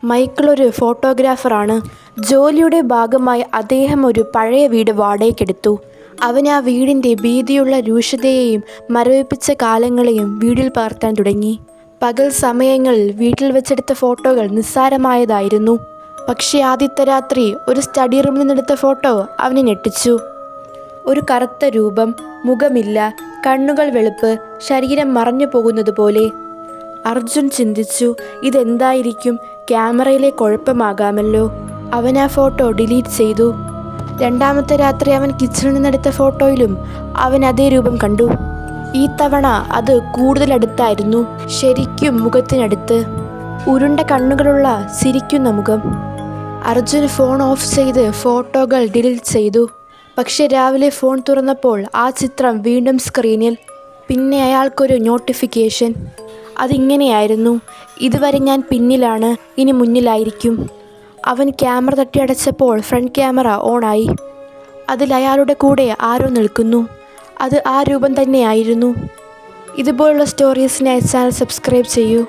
Michael ഒരു ഫോട്ടോഗ്രാഫറാണ്. ജോലിയുടെ ഭാഗമായി അദ്ദേഹം ഒരു പഴയ വീട് വാടകയ്ക്കെടുത്തു. അവൻ ആ വീടിൻ്റെ ഭീതിയുള്ള രൂക്ഷതയെയും മരവിപ്പിച്ച കാലങ്ങളെയും വീഡിയോയിൽ പകർത്താൻ തുടങ്ങി. പകൽ സമയങ്ങളിൽ വീട്ടിൽ വെച്ചെടുത്ത ഫോട്ടോകൾ നിസ്സാരമായതായിരുന്നു. പക്ഷേ ആദ്യത്തെ രാത്രി ഒരു സ്റ്റഡി റൂമിൽ നിന്നെടുത്ത ഫോട്ടോ അവനെ ഞെട്ടിച്ചു. ഒരു കറുത്ത രൂപം, മുഖമില്ല, കണ്ണുകൾ വെളുപ്പ്, ശരീരം മറഞ്ഞു പോകുന്നത് പോലെ. അർജുൻ ചിന്തിച്ചു, ഇതെന്തായിരിക്കും? ക്യാമറയിലെ കുഴപ്പമാകാമല്ലോ. അവൻ ആ ഫോട്ടോ ഡിലീറ്റ് ചെയ്തു. രണ്ടാമത്തെ രാത്രി അവൻ കിച്ചണിൽ നിന്നെടുത്ത ഫോട്ടോയിലും അവൻ അതേ രൂപം കണ്ടു. ഈ തവണ അത് കൂടുതൽ അടുത്തായിരുന്നു, ശരിക്കും മുഖത്തിനടുത്ത്. ഉരുണ്ട കണ്ണുകളുള്ള ചിരിക്കുന്ന മുഖം. അർജുൻ ഫോൺ ഓഫ് ചെയ്ത് ഫോട്ടോകൾ ഡിലീറ്റ് ചെയ്തു. പക്ഷെ രാവിലെ ഫോൺ തുറന്നപ്പോൾ ആ ചിത്രം വീണ്ടും സ്ക്രീനിൽ. പിന്നെ അയാൾക്കൊരു നോട്ടിഫിക്കേഷൻ. അതിങ്ങനെയായിരുന്നു: ഇതുവരെ ഞാൻ പിന്നിലാണ്, ഇനി മുന്നിലായിരിക്കും. അവൻ ക്യാമറ തട്ടി അടച്ചപ്പോൾ ഫ്രണ്ട് ക്യാമറ ഓണായി. അതിൽ അയാളുടെ കൂടെ ആരോ നിൽക്കുന്നു. അത് ആ രൂപം തന്നെയായിരുന്നു. ഇതുപോലുള്ള സ്റ്റോറീസിനായി ചാനൽ സബ്സ്ക്രൈബ് ചെയ്യൂ.